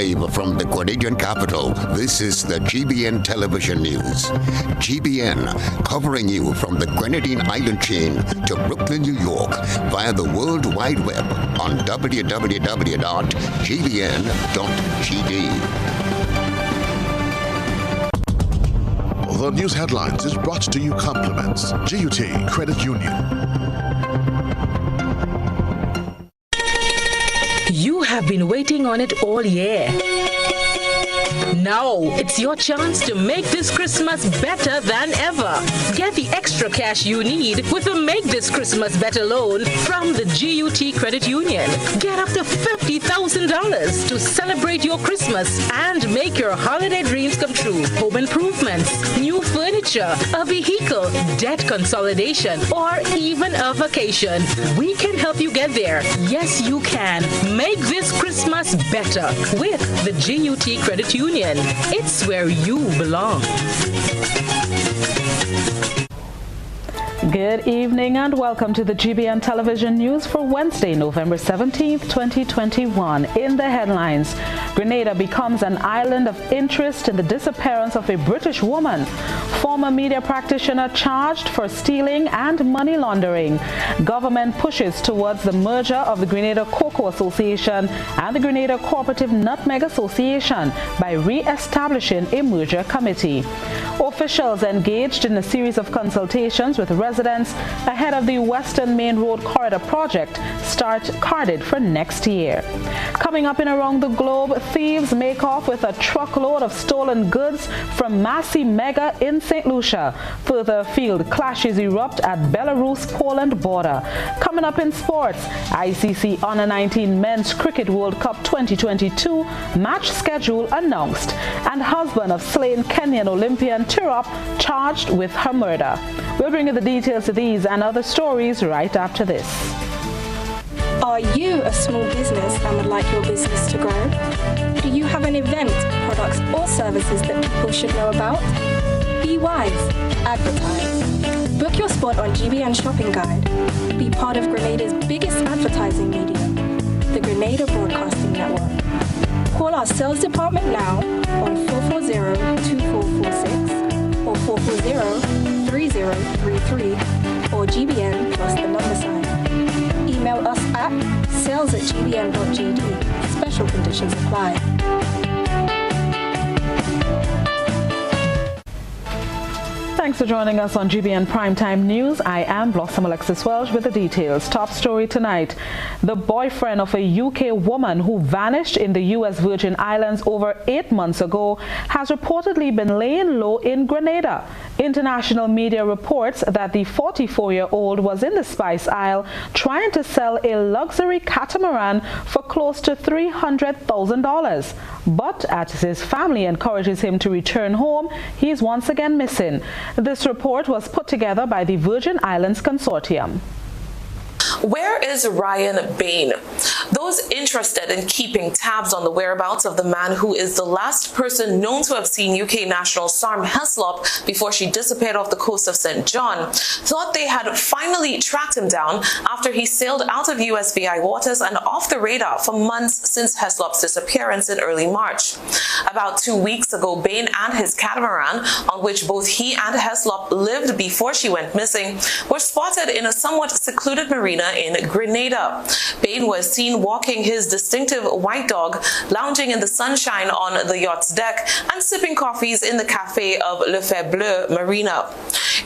Live from the Grenadian capital, this is the GBN television news. GBN, covering you from the Grenadine island chain to Brooklyn, New York, via the World Wide Web on www.gbn.gd. The news headlines is brought to you compliments GUT Credit Union. You have been waiting on it all year. Now it's your chance to make this Christmas better than ever. Get the extra cash you need with a Make This Christmas Better loan from the GUT Credit Union. Get up to $50,000 to celebrate your Christmas and make your holiday dreams come true. Home improvements, new furniture, a vehicle, debt consolidation, or even a vacation. We can help you get there. Yes, you can. Make this Christmas better with the GUT Credit Union. It's where you belong. Good evening and welcome to the GBN television news for Wednesday, November 17th, 2021. In the headlines, Grenada becomes an island of interest in the disappearance of a British woman. Former media practitioner charged for stealing and money laundering. Government pushes towards the merger of the Grenada Cocoa Association and the Grenada Cooperative Nutmeg Association by re-establishing a merger committee. Officials engaged in a series of consultations with residents ahead of the Western Main Road Corridor project start carded for next year. Coming up in Around the Globe, thieves make off with a truckload of stolen goods from Massey Mega in St. Lucia. Further afield, clashes erupt at Belarus-Poland border. Coming up in sports, ICC Under 19 Men's Cricket World Cup 2022 match schedule announced, and husband of slain Kenyan Olympian Tirop charged with her murder. We'll bring you the details to these and other stories right after this. Are you a small business and would like your business to grow? Do you have an event, products or services that people should know about? Be wise. Advertise. Book your spot on GBN Shopping Guide. Be part of Grenada's biggest advertising medium, the Grenada Broadcasting Network. Call our sales department now on 440-2446 or 440-3033 or GBN plus the number sign. Email us at sales@gbn.gd. Special conditions apply. Thanks for joining us on GBN Primetime News. I am Blossom Alexis-Welsh with the details. Top story tonight. The boyfriend of a UK woman who vanished in the US Virgin Islands over 8 months ago has reportedly been laying low in Grenada. International media reports that the 44-year-old was in the Spice Isle trying to sell a luxury catamaran for close to $300,000. But as his family encourages him to return home, he is once again missing. This report was put together by the Virgin Islands Consortium. Where is Ryan Bain? Those interested in keeping tabs on the whereabouts of the man who is the last person known to have seen UK national Sarm Heslop before she disappeared off the coast of St. John thought they had finally tracked him down after he sailed out of USVI waters and off the radar for months since Heslop's disappearance in early March. About 2 weeks ago, Bain and his catamaran, on which both he and Heslop lived before she went missing, were spotted in a somewhat secluded marina in Grenada. Bain was seen walking his distinctive white dog, lounging in the sunshine on the yacht's deck and sipping coffees in the cafe of Le Fait Bleu Marina.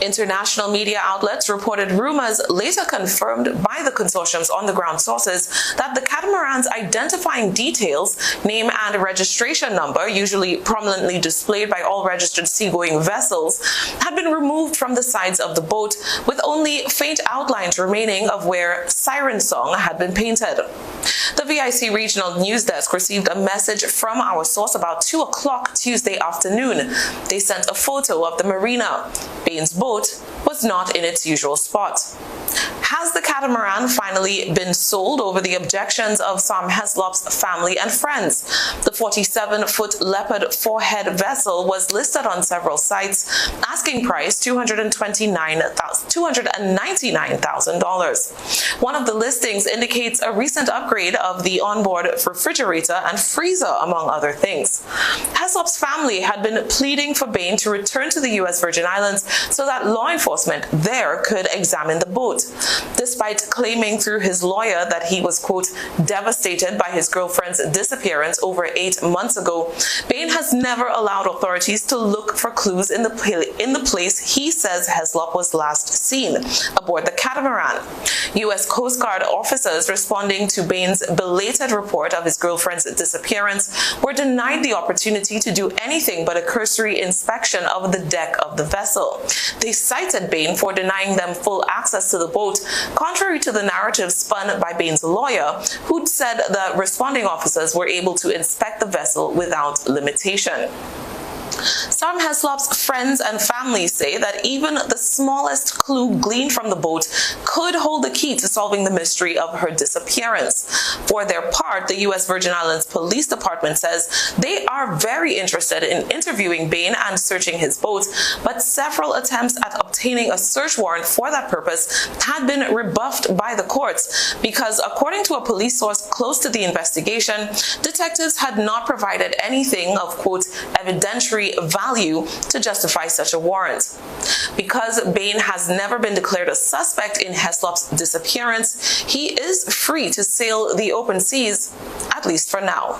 International media outlets reported rumors later confirmed by the consortium's on-the-ground sources that the catamaran's identifying details, name and registration number, usually prominently displayed by all registered seagoing vessels, had been removed from the sides of the boat, with only faint outlines remaining of where Siren Song had been painted. The VIC regional news desk received a message from our source about 2 o'clock Tuesday afternoon. They sent a photo of the marina. Bain's boat was not in its usual spot. Has the catamaran finally been sold over the objections of Sam Heslop's family and friends? The 47-foot Leopard four-head vessel was listed on several sites, asking price $299,000. One of the listings indicates a recent upgrade of the onboard refrigerator and freezer, among other things. Heslop's family had been pleading for Bain to return to the U.S. Virgin Islands so that law enforcement there could examine the boat. Despite claiming through his lawyer that he was, quote, devastated by his girlfriend's disappearance over 8 months ago, Bain has never allowed authorities to look for clues in the place he says Heslop was last seen, aboard the catamaran. U.S. Coast Guard officers responding to Bain's belated report of his girlfriend's disappearance were denied the opportunity to do anything but a cursory inspection of the deck of the vessel. They cited Bain for denying them full access to the boat, contrary to the narrative spun by Bain's lawyer, who'd said that responding officers were able to inspect the vessel without limitation. Sam Heslop's friends and family say that even the smallest clue gleaned from the boat could hold the key to solving the mystery of her disappearance. For their part, the U.S. Virgin Islands Police Department says they are very interested in interviewing Bain and searching his boat, but several attempts at obtaining a search warrant for that purpose had been rebuffed by the courts because, according to a police source close to the investigation, detectives had not provided anything of, quote, evidentiary value to justify such a warrant. Because Bain has never been declared a suspect in Heslop's disappearance, he is free to sail the open seas, at least for now.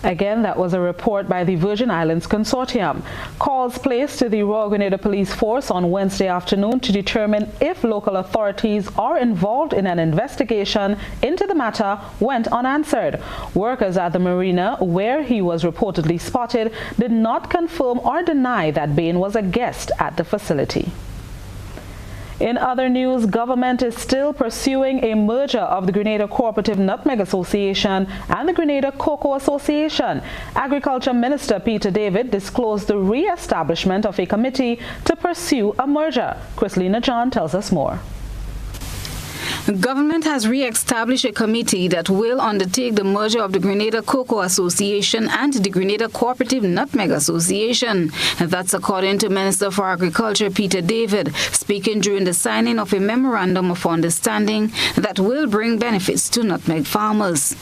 Again, that was a report by the Virgin Islands Consortium. Calls placed to the Royal Grenada Police Force on Wednesday afternoon to determine if local authorities are involved in an investigation into the matter went unanswered. Workers at the marina, where he was reportedly spotted, did not confirm or deny that Bain was a guest at the facility. In other news, government is still pursuing a merger of the Grenada Cooperative Nutmeg Association and the Grenada Cocoa Association. Agriculture Minister Peter David disclosed the re-establishment of a committee to pursue a merger. Chrislina John tells us more. The government has re-established a committee that will undertake the merger of the Grenada Cocoa Association and the Grenada Cooperative Nutmeg Association. And that's according to Minister for Agriculture Peter David, speaking during the signing of a memorandum of understanding that will bring benefits to nutmeg farmers.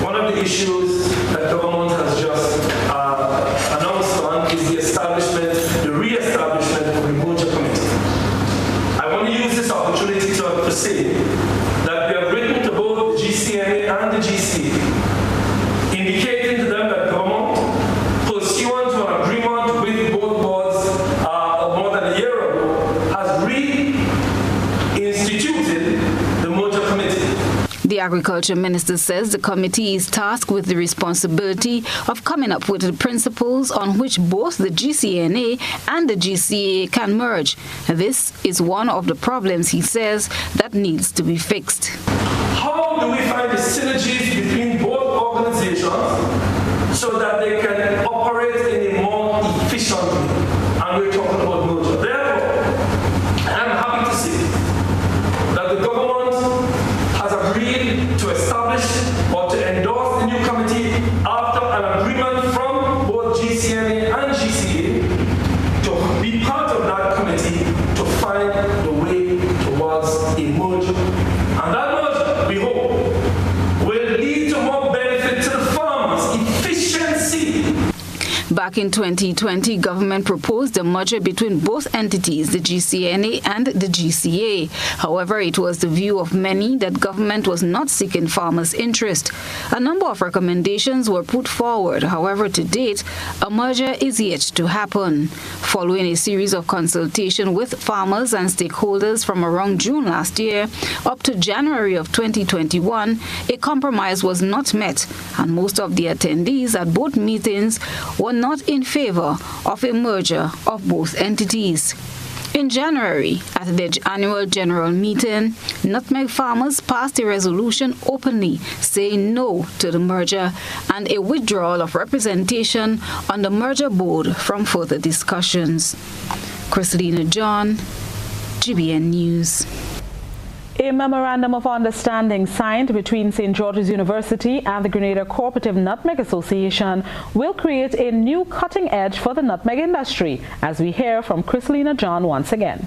One of the issues that government has just announced on is the re-establishment of the merger committee. I want to use this opportunity to say that we have written to both the GCNA and the GCA, indicating to them that government, pursuant to an agreement with both boards more than a year ago, has reinstituted the merger committee. The Agriculture Minister says the committee is tasked with the responsibility of coming up with the principles on which both the GCNA and the GCA can merge. This is one of the problems, he says, that needs to be fixed. How do we find the synergies between both organizations so that they can operate in a more efficient way? And we're talking about merger. Therefore, I'm happy to say that the government has agreed to establish or to endorse the new committee after an agreement from both GCNA and GCA to be part of that committee to find the way towards a merger. And that merger, we hope, will lead to more benefit to the farmers, efficiency. Back in 2020, government proposed a merger between both entities, the GCNA and the GCA. However, it was the view of many that government was not seeking farmers' interest. A number of recommendations were put forward. However, to date, a merger is yet to happen. Following a series of consultation with farmers and stakeholders from around June last year up to January of 2021, a compromise was not met, and most of the attendees at both meetings were not in favor of a merger of both entities. In January, at their annual general meeting, nutmeg farmers passed a resolution openly saying no to the merger and a withdrawal of representation on the merger board from further discussions. Chrislina John, GBN News. A memorandum of understanding signed between St. George's University and the Grenada Cooperative Nutmeg Association will create a new cutting edge for the nutmeg industry, as we hear from Chrislina John once again.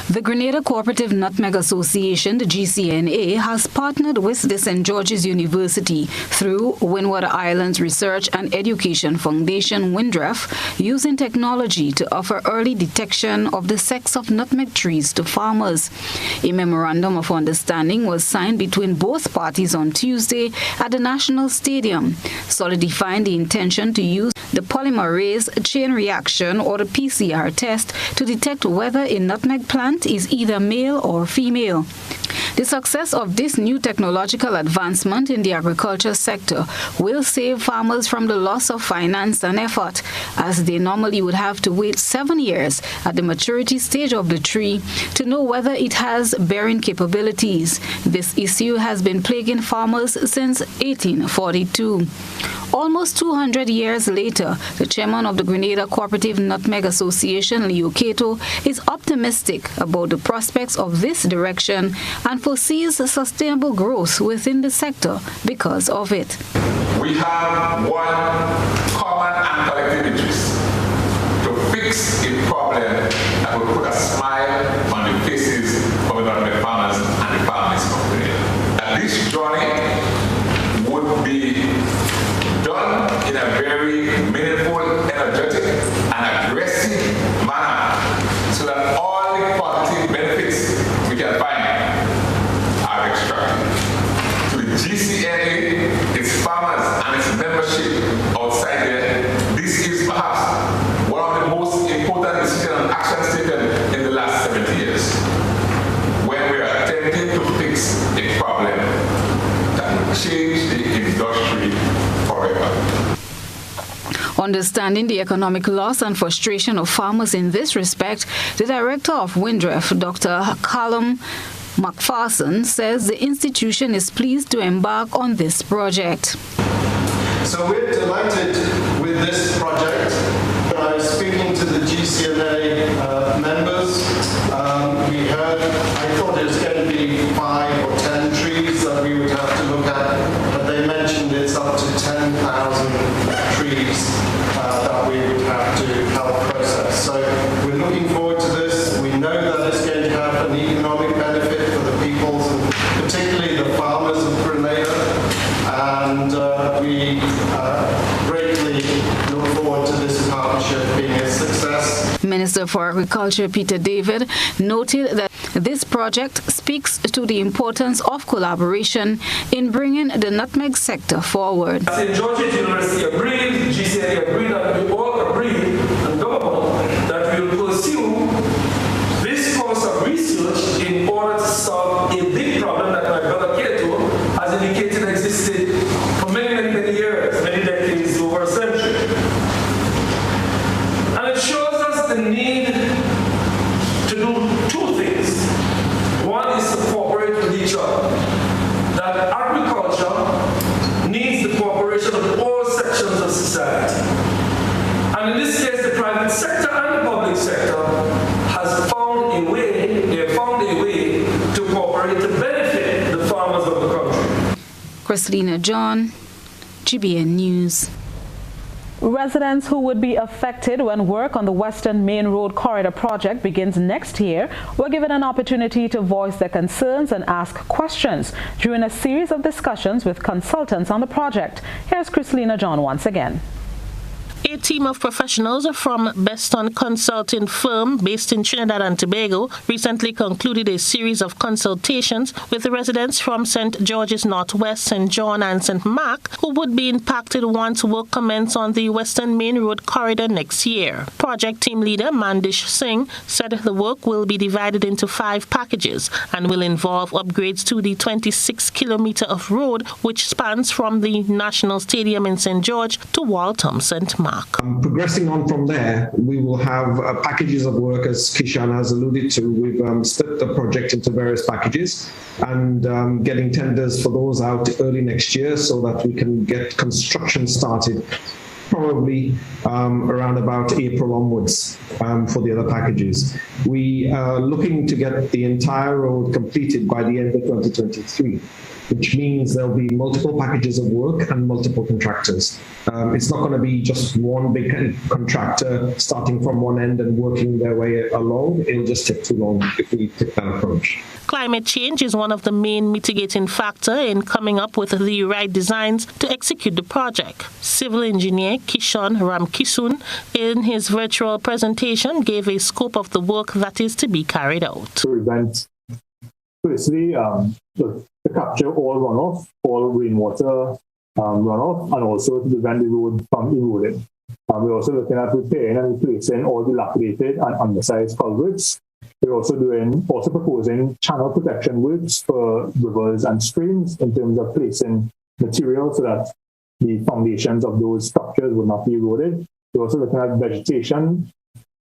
The Grenada Cooperative Nutmeg Association, the GCNA, has partnered with the St. George's University through Windward Islands Research and Education Foundation, WINDREF, using technology to offer early detection of the sex of nutmeg trees to farmers. A memorandum of understanding was signed between both parties on Tuesday at the National Stadium, solidifying the intention to use the polymerase chain reaction, or the PCR test, to detect whether a nutmeg plant is either male or female. The success of this new technological advancement in the agriculture sector will save farmers from the loss of finance and effort, as they normally would have to wait 7 years at the maturity stage of the tree to know whether it has bearing capabilities. This issue has been plaguing farmers since 1842. Almost 200 years later, the chairman of the Grenada Cooperative Nutmeg Association, Leo Cato, is optimistic about the prospects of this direction and foresees sustainable growth within the sector because of it. We have one common and collective interest: to fix a problem that will put a smile on the faces of the nutmeg farmers and the families of Grenada. And this journey would be done in a very meaningful, energetic, and aggressive manner, so that all the positive benefits we can find are extracted. To the GCNA, its farmers, and its membership outside there, this is perhaps one of the most important decisions and actions taken in the last 70 years, when we are attempting to fix a problem that will change the industry forever. Understanding the economic loss and frustration of farmers in this respect, the director of WINDREF, Dr. Callum McPherson, says the institution is pleased to embark on this project. So we're delighted with this project. I was speaking to the GCNA members. I thought it was going to be 5 or 10 trees that we would have to look at, but they mentioned it's up to 10,000 trees that we would have to help process. So we're looking forward to this. We know that it's going to have an economic benefit for the peoples, and particularly the farmers of Grenada, and we greatly look forward to this partnership being a success. Minister for Agriculture Peter David noted that this project speaks to the importance of collaboration in bringing the nutmeg sector forward. St. George's University agreed, GCNA agreed, and we all agreed, and government, that we will pursue this course of research in order to solve a big problem that my brother Cato has indicated existed for many years, many decades, over a century. And it shows us the need to do two things. One is to cooperate with each other. That agriculture needs the cooperation of all sections of society. And in this case, the private sector and the public sector has found a way to cooperate to benefit the farmers of the country. Chrislina John, GBN News. Residents who would be affected when work on the Western Main Road Corridor project begins next year were given an opportunity to voice their concerns and ask questions during a series of discussions with consultants on the project. Here's Chrislina John once again. A team of professionals from Beston Consulting Firm based in Trinidad and Tobago recently concluded a series of consultations with the residents from St. George's Northwest, St. John and St. Mark who would be impacted once work commences on the Western Main Road Corridor next year. Project team leader Mandish Singh said the work will be divided into 5 packages and will involve upgrades to the 26-kilometer of road which spans from the National Stadium in St. George to Waltham, St. Mark. Progressing on from there, we will have packages of work, as Kishan has alluded to. We've split the project into various packages and getting tenders for those out early next year so that we can get construction started probably around about April onwards for the other packages. We are looking to get the entire road completed by the end of 2023, which means there'll be multiple packages of work and multiple contractors. It's not going to be just one big contractor starting from one end and working their way along. It'll just take too long if we take that approach. Climate change is one of the main mitigating factors in coming up with the right designs to execute the project. Civil engineer Kishan Ramkisun, in his virtual presentation, gave a scope of the work that is to be carried out. To prevent, firstly, to capture all runoff, all rainwater runoff, and also to prevent the road from eroding. We're also looking at repairing and replacing all dilapidated and undersized culverts. We're also proposing channel protection works for rivers and streams in terms of placing material so that the foundations of those structures will not be eroded. We're also looking at vegetation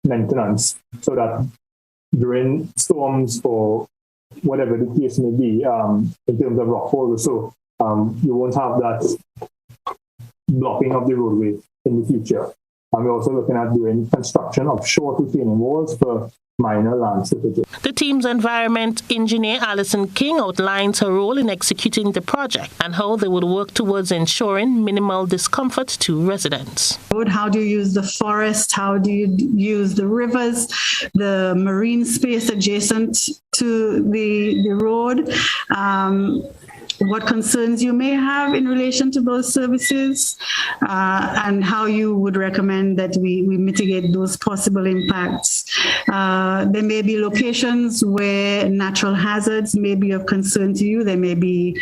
maintenance so that during storms or whatever the case may be, in terms of rockfall, so you won't have that blocking of the roadway in the future. And we're also looking at doing construction of short retaining walls for minor land slippages. The team's environment engineer, Alison King, outlines her role in executing the project and how they would work towards ensuring minimal discomfort to residents. How do you use the forest? How do you use the rivers, the marine space adjacent to the road? What concerns you may have in relation to those services, and how you would recommend that we mitigate those possible impacts. There may be locations where natural hazards may be of concern to you. There may be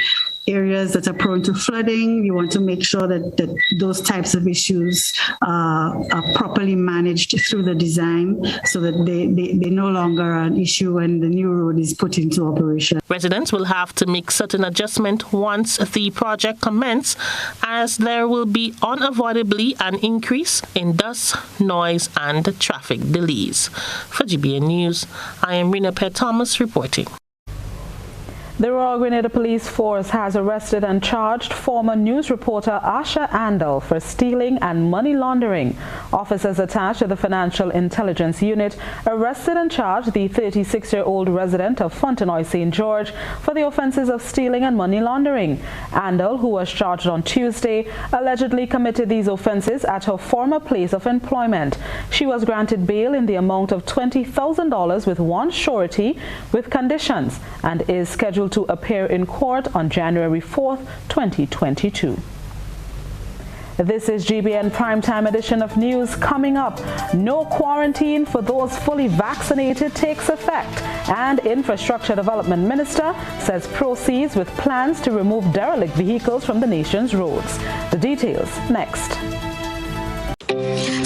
areas that are prone to flooding. You want to make sure that those types of issues are properly managed through the design so that they no longer are an issue when the new road is put into operation. Residents will have to make certain adjustments once the project commences, as there will be unavoidably an increase in dust, noise and traffic delays. For GBN News, I am Rena Thomas reporting. The Royal Grenada Police Force has arrested and charged former news reporter Asha Andal for stealing and money laundering. Officers attached to the Financial Intelligence Unit arrested and charged the 36-year-old resident of Fontenoy, St. George for the offences of stealing and money laundering. Andal, who was charged on Tuesday, allegedly committed these offences at her former place of employment. She was granted bail in the amount of $20,000 with one surety with conditions and is scheduled to appear in court on January 4th, 2022. This is GBN Primetime Edition of News. Coming up, no quarantine for those fully vaccinated takes effect, and Infrastructure Development Minister says proceeds with plans to remove derelict vehicles from the nation's roads. The details next.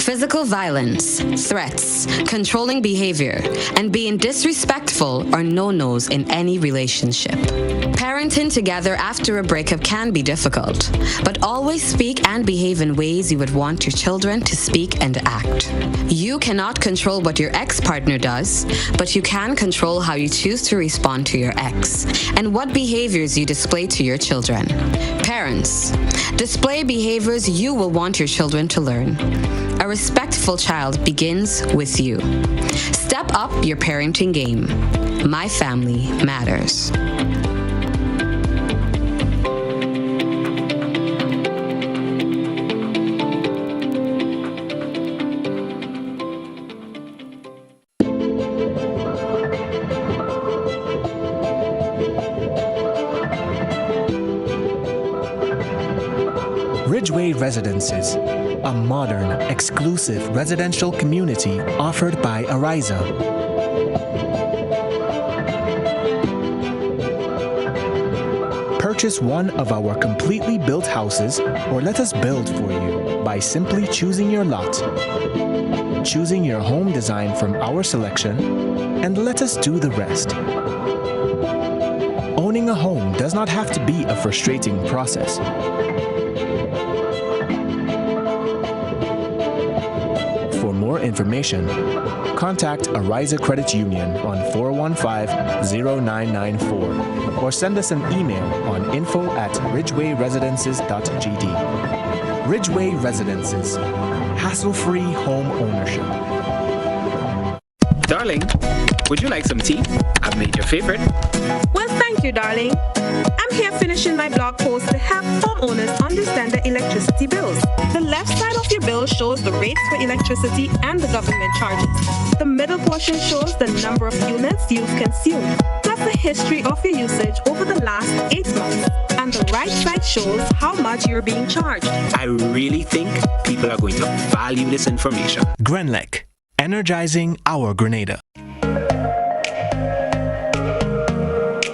Physical violence, threats, controlling behavior, and being disrespectful are no-nos in any relationship. Parenting together after a breakup can be difficult, but always speak and behave in ways you would want your children to speak and act. You cannot control what your ex-partner does, but you can control how you choose to respond to your ex and what behaviors you display to your children. Parents, display behaviors you will want your children to learn. A respectful child begins with you. Step up your parenting game. My family matters. Ridgeway Residences, a modern, exclusive residential community offered by Ariza. Purchase one of our completely built houses or let us build for you by simply choosing your lot, choosing your home design from our selection, and let us do the rest. Owning a home does not have to be a frustrating process. For more information, contact Ariza Credit Union on 415-0994 or send us an email on info@ridgewayresidences.gd. Ridgeway Residences. Hassle-free home ownership. Darling, would you like some tea? I've made your favorite. Well, thank you, darling. I'm here finishing my blog post to help homeowners understand their electricity bills. The left side of your bill shows the rates for electricity and the government charges. The middle portion shows the number of units you've consumed, plus the history of your usage over the last 8 months. And the right side shows how much you're being charged. I really think people are going to value this information. Grenlec, energizing our Grenada.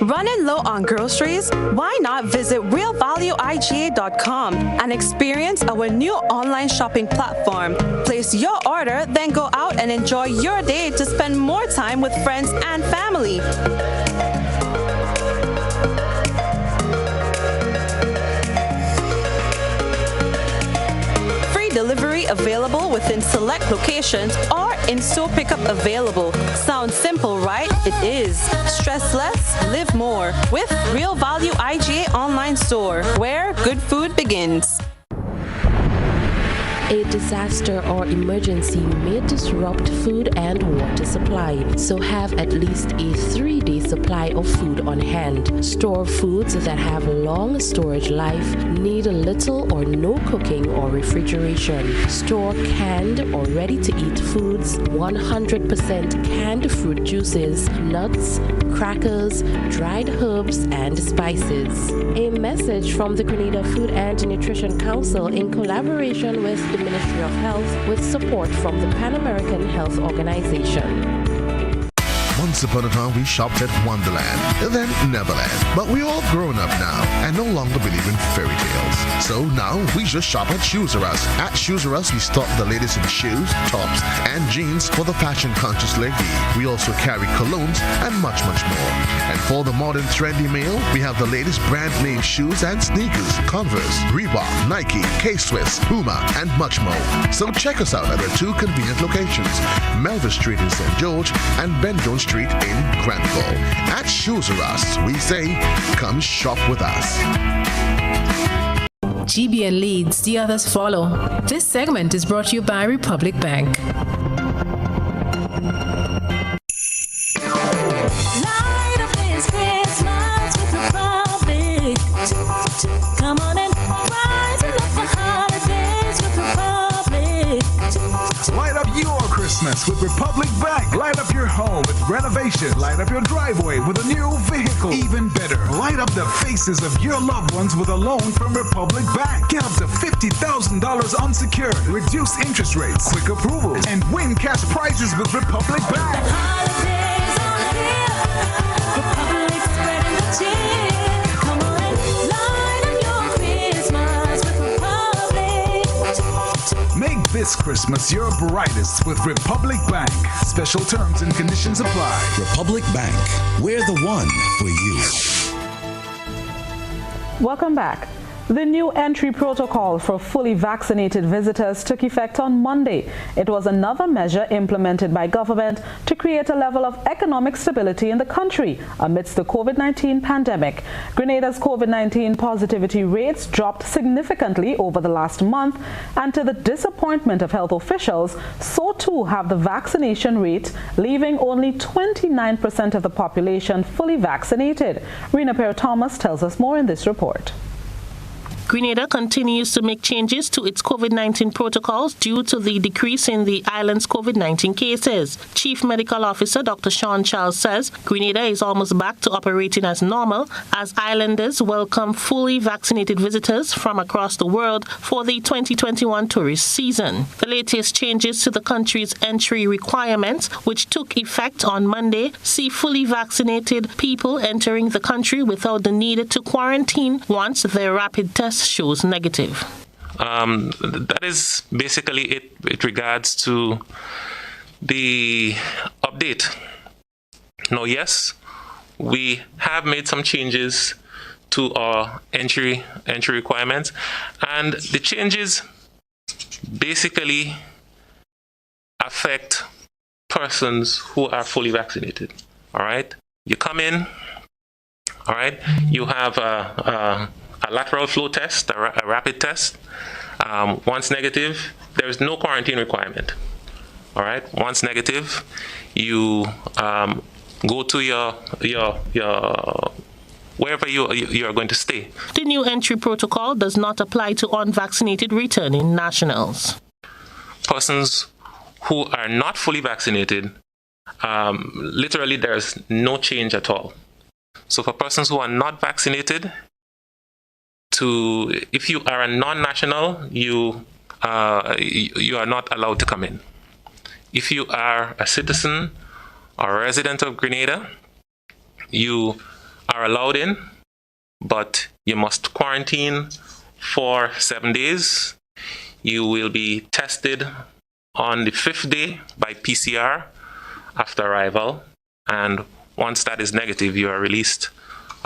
Running low on groceries? Why not visit realvalueiga.com and experience our new online shopping platform? Place your order, then go out and enjoy your day to spend more time with friends and family. Delivery available within select locations or in-store pickup available. Sounds simple, right? It is. Stress less, live more with Real Value IGA online store, where good food begins. A disaster or emergency may disrupt food and water supply, so have at least a 3-day supply of food on hand. Store foods that have long storage life, need little or no cooking or refrigeration. Store canned or ready-to-eat foods, 100% canned fruit juices, nuts, crackers, dried herbs, and spices. A message from the Grenada Food and Nutrition Council in collaboration with the Ministry of Health with support from the Pan American Health Organization. Once upon a time, we shopped at Wonderland, then Neverland. But we're all grown up now and no longer believe in fairy tales. So now we just shop at Shoes R Us. At Shoes R Us, we stock the latest in shoes, tops, and jeans for the fashion-conscious lady. We also carry colognes and much, much more. And for the modern trendy male, we have the latest brand name shoes and sneakers, Converse, Reebok, Nike, K-Swiss, Puma, and much more. So check us out at our 2 convenient locations, Melville Street in St. George and Ben Jones Street in Granville. At Shoes R Us, we say, come shop with us. GBN leads, the others follow. This segment is brought to you by Republic Bank. Light up this Christmas with Republic. Come on and brighten up the holidays with Republic. Light up your Christmas with Republic Bank. Light up your home with renovations. Light up your driveway with a new vehicle. Even better, light up the faces of your loved ones with a loan from Republic Bank. Get up to $50,000 unsecured. Reduce interest rates, quick approvals, and win cash prizes with Republic Bank. The holidays are here. Republic's spreading the cheer. Come on and light up your Christmas with Republic. Make this Christmas your brightest with Republic Bank. Special terms and conditions apply. Republic Bank, we're the one for you. Welcome back. The new entry protocol for fully vaccinated visitors took effect on Monday. It was another measure implemented by government to create a level of economic stability in the country amidst the COVID-19 pandemic. Grenada's COVID-19 positivity rates dropped significantly over the last month, and to the disappointment of health officials, so too have the vaccination rate, leaving only 29% of the population fully vaccinated. Rena Perry-Thomas tells us more in this report. Grenada continues to make changes to its COVID-19 protocols due to the decrease in the island's COVID-19 cases. Chief Medical Officer Dr. Sean Charles says Grenada is almost back to operating as normal as islanders welcome fully vaccinated visitors from across the world for the 2021 tourist season. The latest changes to the country's entry requirements, which took effect on Monday, see fully vaccinated people entering the country without the need to quarantine once their rapid test shows negative. That is basically it with regards to the update. Now, yes, we have made some changes to our entry requirements, and the changes basically affect persons who are fully vaccinated. All right, you come in. All right, you have a lateral flow test, a rapid test, Once negative, there is no quarantine requirement. All right. Once negative, you go to your wherever you are going to stay. The new entry protocol does not apply to unvaccinated returning nationals. Persons who are not fully vaccinated, literally there's no change at all. So for persons who are not vaccinated, if you are a non-national, you are not allowed to come in. If you are a citizen or a resident of Grenada, you are allowed in, but you must quarantine for 7 days. You will be tested on the 5th day by PCR after arrival, and once that is negative, you are released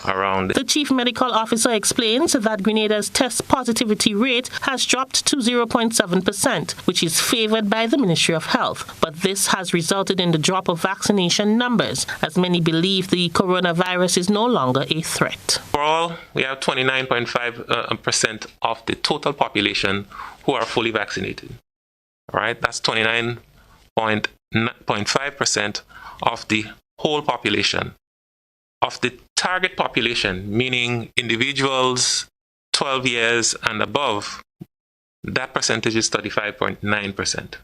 around. The chief medical officer explains that Grenada's test positivity rate has dropped to 0.7%, which is favored by the Ministry of Health. But this has resulted in the drop of vaccination numbers, as many believe the coronavirus is no longer a threat. Overall, we have 29.5% of the total population who are fully vaccinated. All right, that's 29.5% of the whole population. Of the target population, meaning individuals 12 years and above, that percentage is 35.9%.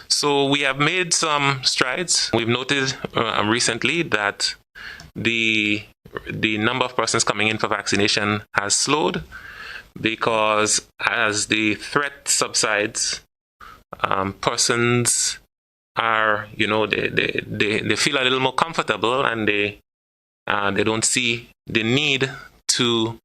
So we have made some strides. We've noted recently that the number of persons coming in for vaccination has slowed, because as the threat subsides, persons are, they feel a little more comfortable, and they don't see the need to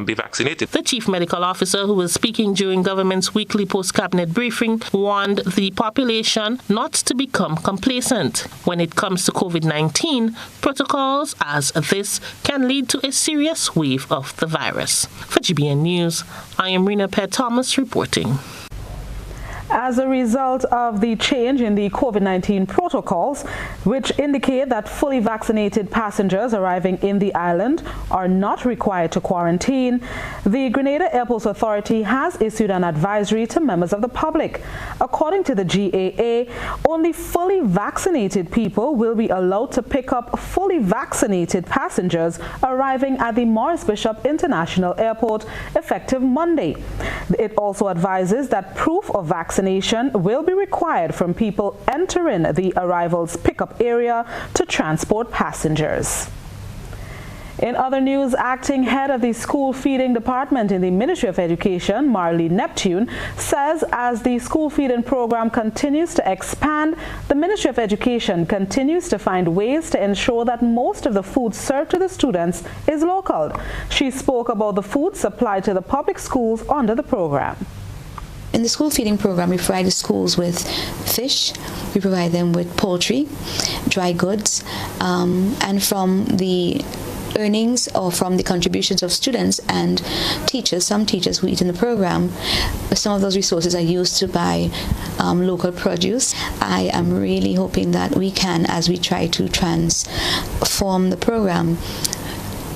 be vaccinated. The chief medical officer, who was speaking during government's weekly post-cabinet briefing, warned the population not to become complacent. When it comes to COVID-19, protocols as this can lead to a serious wave of the virus. For GBN News, I am Rena Pett-Thomas reporting. As a result of the change in the COVID-19 protocols, which indicate that fully vaccinated passengers arriving in the island are not required to quarantine, the Grenada Airports Authority has issued an advisory to members of the public. According to the GAA, only fully vaccinated people will be allowed to pick up fully vaccinated passengers arriving at the Maurice Bishop International Airport effective Monday. It also advises that proof of vaccination will be required from people entering the arrivals pickup area to transport passengers. In other news, acting head of the school feeding department in the Ministry of Education, Marley Neptune, says as the school feeding program continues to expand, the Ministry of Education continues to find ways to ensure that most of the food served to the students is local. She spoke about the food supplied to the public schools under the program. In the school feeding program, we provide the schools with fish, we provide them with poultry, dry goods, and from the earnings or from the contributions of students and teachers, some teachers who eat in the program, some of those resources are used to buy local produce. I am really hoping that we can, as we try to transform the program,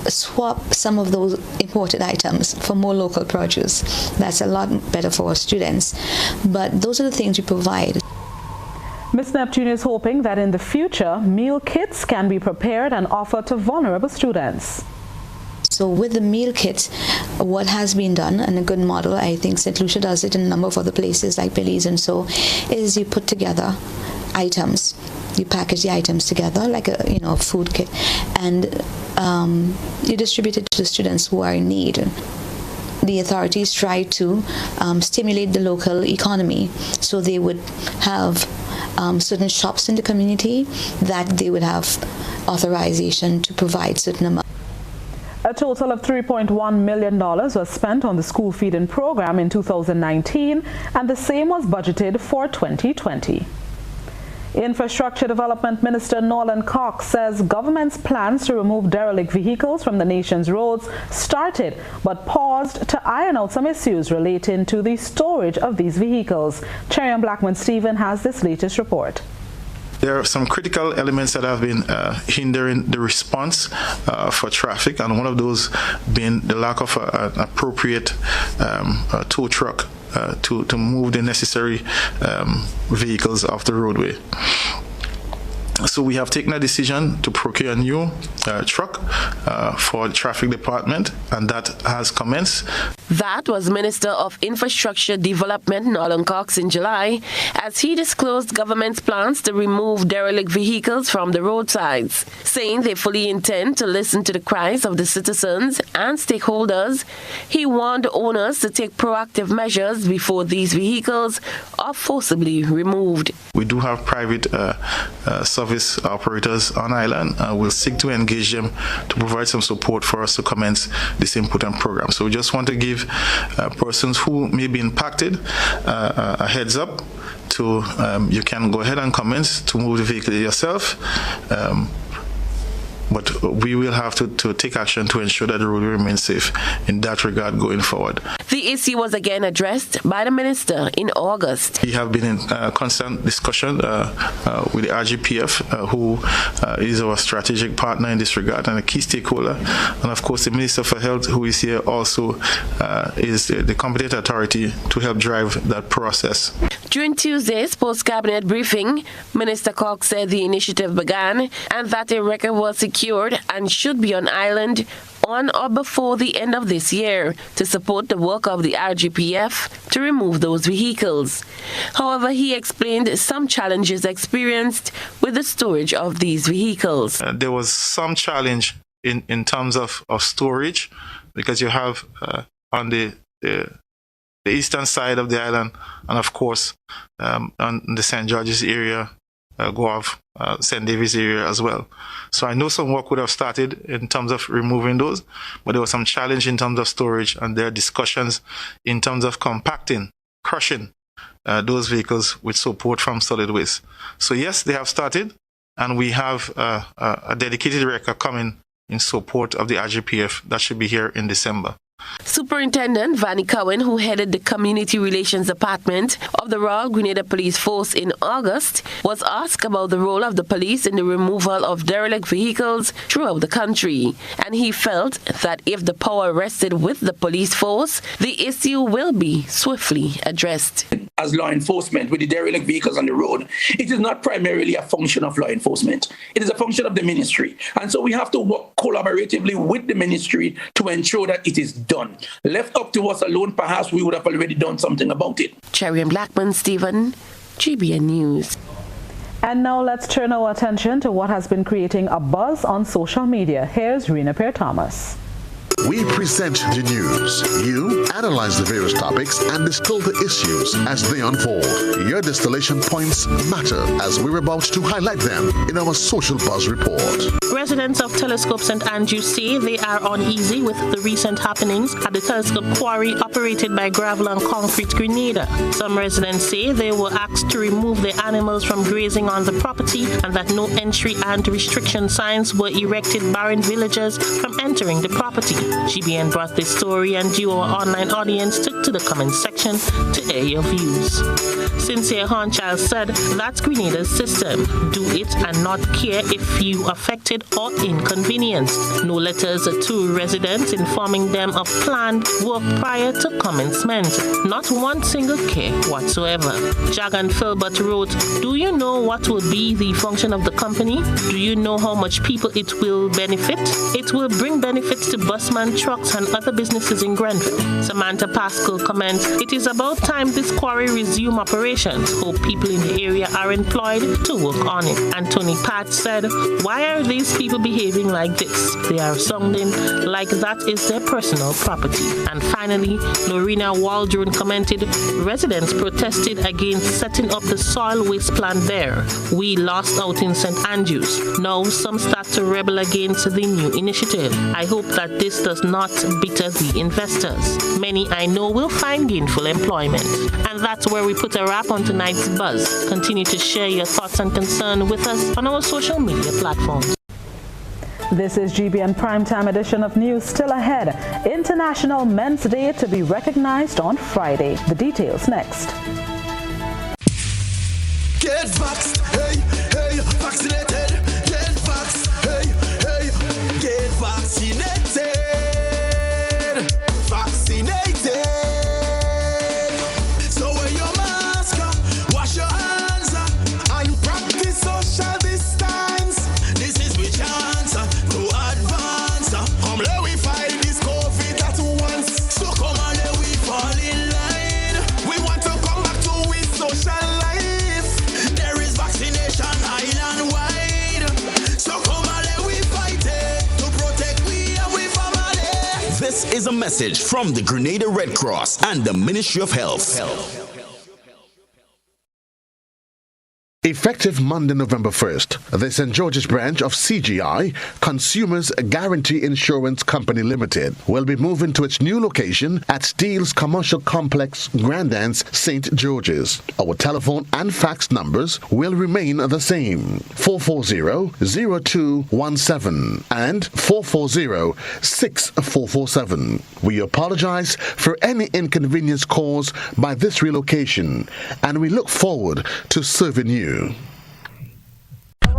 swap some of those imported items for more local produce. That's a lot better for our students. But those are the things we provide. Ms. Neptune is hoping that in the future, meal kits can be prepared and offered to vulnerable students. So with the meal kit, what has been done, and a good model, I think St. Lucia does it in a number of other places like Belize and so, is you put together items. You package the items together like a food kit, and you distribute it to the students who are in need. The authorities try to stimulate the local economy, so they would have certain shops in the community that they would have authorization to provide certain amounts. A total of $3.1 million was spent on the school feeding program in 2019, and the same was budgeted for 2020. Infrastructure Development Minister Norland Cox says government's plans to remove derelict vehicles from the nation's roads started but paused to iron out some issues relating to the storage of these vehicles. Cherian Blackman-Stephen has this latest report. There are some critical elements that have been hindering the response for traffic, and one of those being the lack of an appropriate tow truck to move the necessary vehicles off the roadway. So we have taken a decision to procure a new truck for the traffic department, and that has commenced. That was Minister of Infrastructure Development Nolan Cox in July, as he disclosed government's plans to remove derelict vehicles from the roadsides, saying they fully intend to listen to the cries of the citizens and stakeholders. He warned owners to take proactive measures before these vehicles are forcibly removed. We do have private service operators on island. We'll seek to engage them to provide some support for us to commence this important program. So we just want to give persons who may be impacted a heads up to you can go ahead and commence to move the vehicle yourself. But we will have to take action to ensure that the road remains safe in that regard going forward. The issue was again addressed by the minister in August. We have been in constant discussion with the RGPF, who is our strategic partner in this regard and a key stakeholder. And of course, the Minister for Health, who is here also, is the competent authority to help drive that process. During Tuesday's post-cabinet briefing, Minister Cox said the initiative began and that a record was secured and should be on island on or before the end of this year to support the work of the RGPF to remove those vehicles. However, he explained some challenges experienced with the storage of these vehicles. There was some challenge in terms of storage, because you have on the eastern side of the island, and of course on the St. George's area, Guave, St. David's area as well. So I know some work would have started in terms of removing those, but there was some challenge in terms of storage, and there are discussions in terms of compacting, crushing those vehicles with support from solid waste. So yes, they have started, and we have a dedicated record coming in support of the RGPF that should be here in December. Superintendent Vanny Cowan, who headed the Community Relations Department of the Royal Grenada Police Force in August, was asked about the role of the police in the removal of derelict vehicles throughout the country. And he felt that if the power rested with the police force, the issue will be swiftly addressed. As law enforcement with the derelict vehicles on the road, it is not primarily a function of law enforcement. It is a function of the ministry. And so we have to work collaboratively with the ministry to ensure that it is done. Left up to us alone, perhaps we would have already done something about it. Cherry and Blackman, Stephen, GBN News. And now let's turn our attention to what has been creating a buzz on social media. Here's Rena Pear-Thomas. We present the news. You analyze the various topics and distill the issues as they unfold. Your distillation points matter, as we're about to highlight them in our Social Buzz Report. Residents of Telescope St. Andrew say they are uneasy with the recent happenings at the Telescope Quarry operated by Gravel and Concrete Grenada. Some residents say they were asked to remove their animals from grazing on the property and that no entry and restriction signs were erected barring villagers from entering the property. GBN brought this story, and you, our online audience, took to the comment section to air your views. Sincere Hornchild said, "That's Grenada's system. Do it and not care if you affected or inconvenienced. No letters to residents informing them of planned work prior to commencement. Not one single care whatsoever." Jagan Philbert wrote, "Do you know what will be the function of the company? Do you know how much people it will benefit? It will bring benefits to busman, trucks and other businesses in Grenville." Samantha Pascal comments, "It is about time this quarry resume operations. Hope people in the area are employed to work on it." And Tony Pat said, "Why are these people behaving like this? They are sounding like that is their personal property." And finally, Lorena Waldron commented, "Residents protested against setting up the soil waste plant there. We lost out in St. Andrews. Now some start to rebel against the new initiative. I hope that this does not bitter the investors. Many I know will find gainful employment." And that's where we put a wrap on tonight's buzz. Continue to share your thoughts and concerns with us on our social media platforms. This is GBN Primetime edition of news. Still ahead, International Men's Day to be recognized on Friday. The details next. Get vaxxed, hey, hey, vaccinated. Get vaxxed, hey, hey, get vaccinated. Vaccinated. This is a message from the Grenada Red Cross and the Ministry of Health. Effective Monday, November 1st, the St. George's branch of CGI, Consumers Guarantee Insurance Company Limited, will be moving to its new location at Steele's Commercial Complex, Grandance, St. George's. Our telephone and fax numbers will remain the same: 440-0217 and 440-6447. We apologize for any inconvenience caused by this relocation, and we look forward to serving you.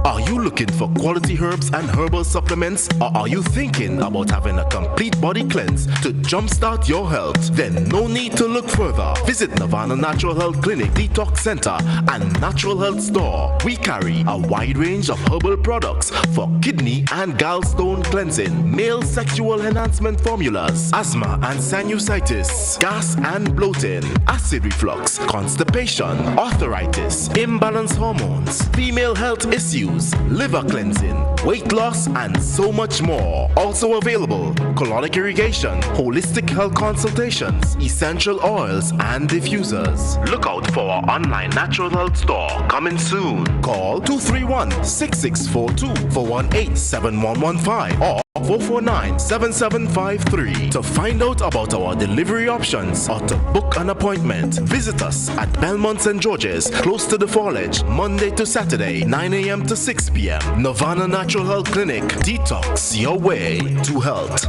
Are you looking for quality herbs and herbal supplements, or are you thinking about having a complete body cleanse to jumpstart your health? Then no need to look further. Visit Nirvana Natural Health Clinic, Detox Center, and Natural Health Store. We carry a wide range of herbal products for kidney and gallstone cleansing, male sexual enhancement formulas, asthma and sinusitis, gas and bloating, acid reflux, constipation, arthritis, imbalanced hormones, female health issues, liver cleansing, weight loss, and so much more. Also available: colonic irrigation, holistic health consultations, essential oils, and diffusers. Look out for our online natural health store coming soon. Call 231-6642 for 18-7115 or 449-7753 to find out about our delivery options or to book an appointment. Visit us at Belmont St. George's, close to the Foliage, Monday to Saturday, 9 a.m. to 6 p.m. Nirvana Natural Health Clinic. Detox your way to health.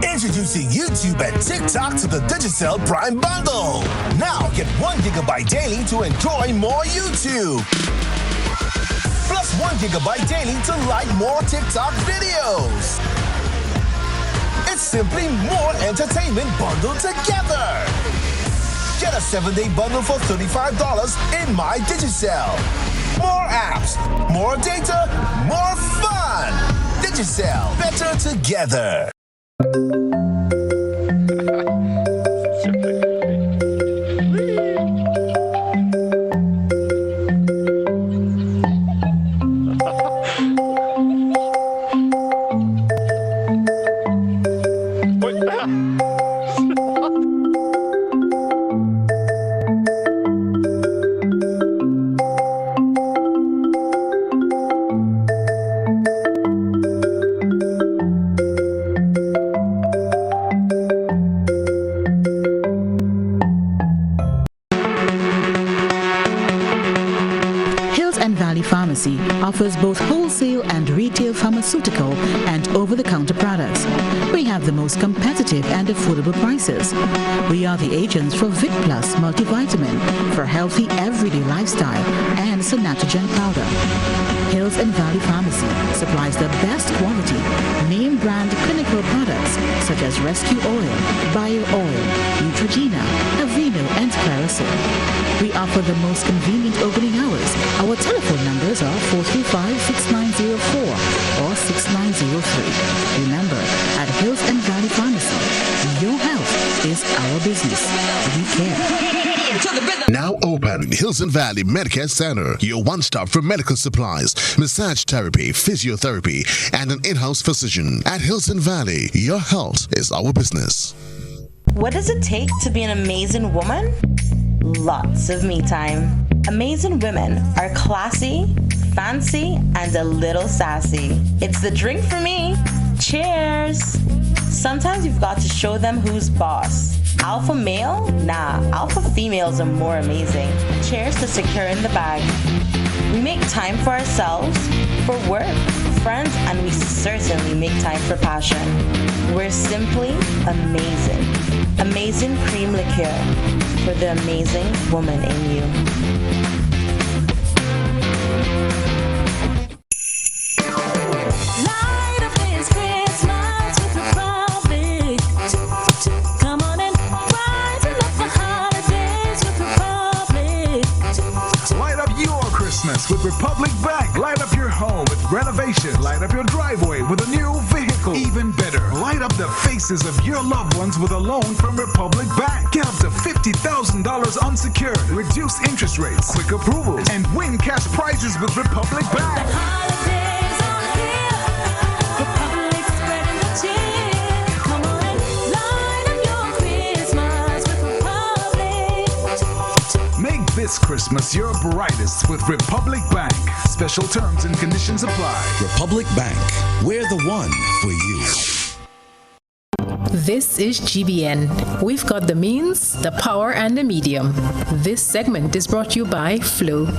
Introducing YouTube and TikTok to the Digicel Prime Bundle. Now get 1 GB daily to enjoy more YouTube. Plus 1 GB daily to like more TikTok videos. It's simply more entertainment bundled together. Get a 7-day bundle for $35 in My Digicel. More apps, more data, more fun. Digicel, better together. Offers both wholesale and retail pharmaceutical and over-the-counter products. We have the most competitive and affordable prices. We are the agents for Vit Plus multivitamin for healthy everyday lifestyle and Sonatrogen powder. Hills and Valley Pharmacy supplies the best quality, name brand clinical products such as Rescue Oil, Bio Oil, Neutrogena, Aveeno, and Clarisil. We offer the most convenient opening hours. Our telephone numbers are 435-6904 or 6903. Remember, at Hills and Valley Pharmacy, your health is our business. We care. Now open Hills and Valley Medicare Center, your one-stop for medical supplies, massage therapy, physiotherapy, and an in-house physician. At Hills and Valley, your health is our business. What does it take to be an amazing woman? Lots of me time. Amazing women are classy, fancy, and a little sassy. It's the drink for me. Cheers! Sometimes you've got to show them who's boss. Alpha male? Nah, alpha females are more amazing. Cheers to securing the bag. We make time for ourselves, for work, friends, and we certainly make time for passion. We're simply amazing. Amazing cream liqueur for the amazing woman in you. Light up this Christmas with Republic. Come on and brighten up the holidays with Republic. Light up your Christmas with Republic Bank. Light up your home with renovation. Light up your driveway with a new vehicle. Even better, light up the faces of your loved ones with a loan from Republic Bank. Get up to $50,000 unsecured. Reduce interest rates, quick approvals, and win cash prizes with Republic Bank. The holidays are here. Republic spreading the cheer. this Christmas your brightest with Republic Bank. Special terms and conditions apply. Republic Bank, we're the one for you. This is GBN. We've got the means, the power, and the medium. This segment is brought to you by Flow.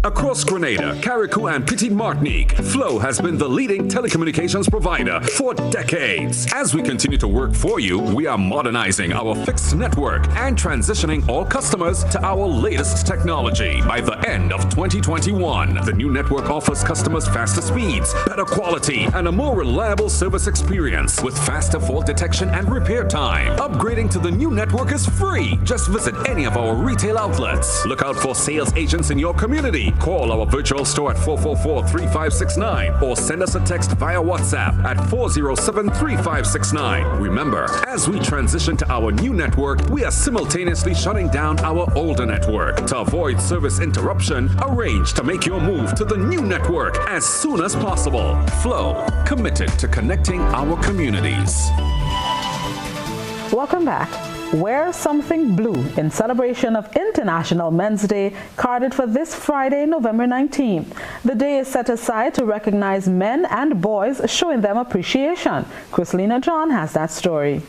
Across Grenada, Carriacou, and Petite Martinique, Flow has been the leading telecommunications provider for decades. As we continue to work for you, we are modernizing our fixed network and transitioning all customers to our latest technology. By the end of 2021, the new network offers customers faster speeds, better quality, and a more reliable service experience with faster fault detection and repair time. Upgrading to the new network is free. Just visit any of our retail outlets. Look out for sales agents in your community. Call our virtual store at 444-3569 or send us a text via WhatsApp at 407-3569. Remember, as we transition to our new network, we are simultaneously shutting down our older network. To avoid service interruption, arrange to make your move to the new network as soon as possible. Flow, committed to connecting our communities. Welcome back. Wear something blue in celebration of International Men's Day, carded for this Friday, November 19th. The day is set aside to recognize men and boys, showing them appreciation. Chrislina John has that story.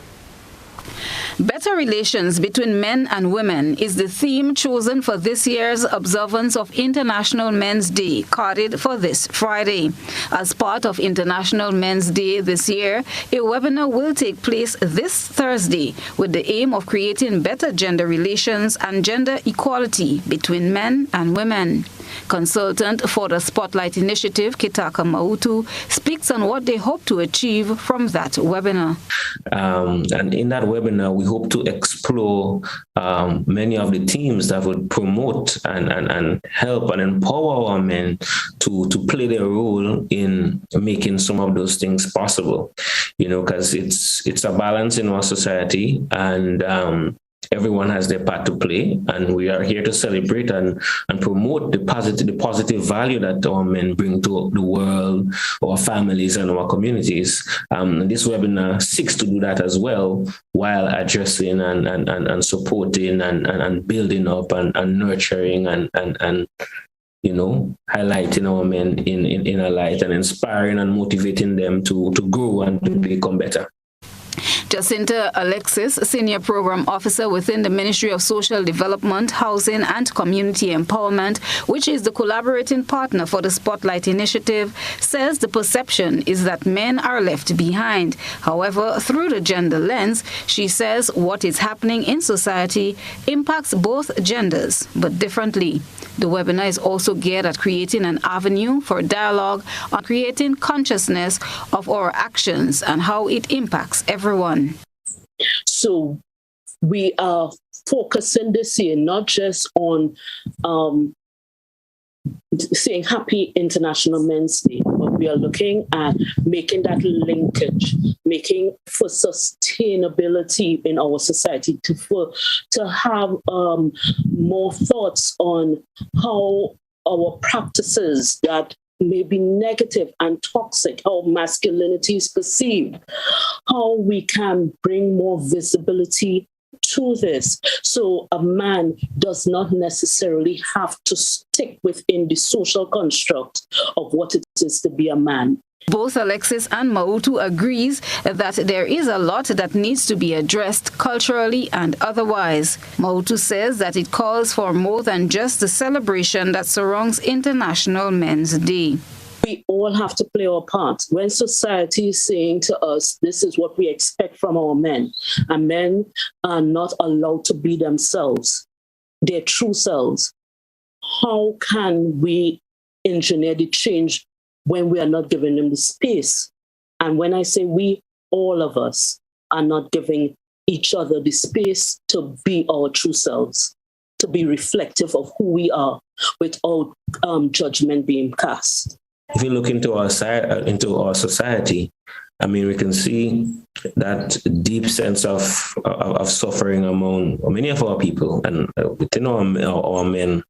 Better relations between men and women is the theme chosen for this year's observance of International Men's Day, carded for this Friday. As part of International Men's Day this year, a webinar will take place this Thursday with the aim of creating better gender relations and gender equality between men and women. Consultant for the Spotlight Initiative, Kitaka Mautu, speaks on what they hope to achieve from that webinar. And in that webinar, we hope to explore many of the themes that would promote and help and empower our men to play their role in making some of those things possible. You know, because it's a balance in our society, and everyone has their part to play, and we are here to celebrate and promote the positive value that our men bring to the world, our families, and our communities. This webinar seeks to do that as well, while addressing and supporting and building up and nurturing and you know, highlighting our men in a light and inspiring and motivating them to grow and to become better. Jacinta Alexis, Senior Program Officer within the Ministry of Social Development, Housing and Community Empowerment, which is the collaborating partner for the Spotlight Initiative, says the perception is that men are left behind. However, through the gender lens, she says what is happening in society impacts both genders, but differently. The webinar is also geared at creating an avenue for dialogue on creating consciousness of our actions and how it impacts everyone. So we are focusing this year not just on saying Happy International Men's Day, but we are looking at making that linkage, making for sustainability in our society, to have more thoughts on how our practices that may be negative and toxic, how masculinity is perceived, how we can bring more visibility to this, so a man does not necessarily have to stick within the social construct of what it is to be a man. Both Alexis and Mautu agrees that there is a lot that needs to be addressed culturally and otherwise. Mautu says that it calls for more than just the celebration that surrounds International Men's Day. We all have to play our part. When society is saying to us, this is what we expect from our men, and men are not allowed to be themselves, their true selves, how can we engineer the change when we are not giving them the space? And when I say we, all of us are not giving each other the space to be our true selves, to be reflective of who we are without judgment being cast. If you look into our society, I mean, we can see that deep sense of suffering among many of our people and within our men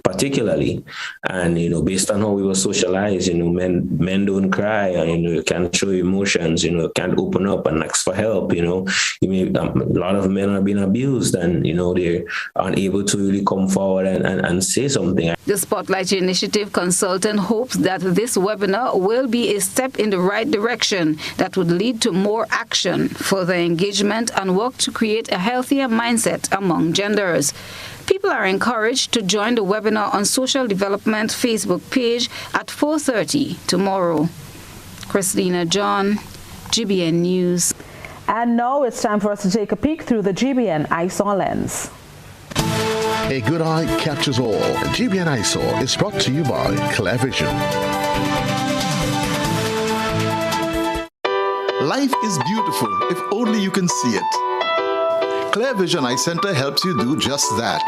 particularly. And, based on how we were socialized, men don't cry, you can't show emotions, can't open up and ask for help, a lot of men are being abused and, they're unable to really come forward and say something. The Spotlight Initiative consultant hopes that this webinar will be a step in the right direction that would lead to more action, further engagement, and work to create a healthier mindset among genders. People are encouraged to join the webinar on Social Development Facebook page at 4:30 tomorrow. Christina John, GBN News. And now it's time for us to take a peek through the GBN Eyesore lens. A good eye catches all. GBN Eyesore is brought to you by Clear Vision. Life is beautiful if only you can see it. Clear Vision Eye Center helps you do just that.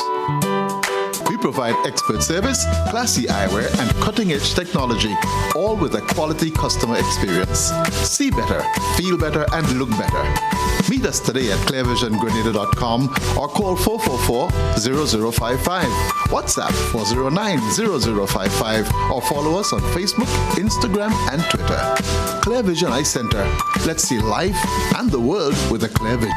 We provide expert service, classy eyewear, and cutting-edge technology, all with a quality customer experience. See better, feel better, and look better. Meet us today at clearvisiongrenada.com or call 444-0055, WhatsApp 409-0055, or follow us on Facebook, Instagram, and Twitter. Clear Vision Eye Center. Let's see life and the world with a clear vision.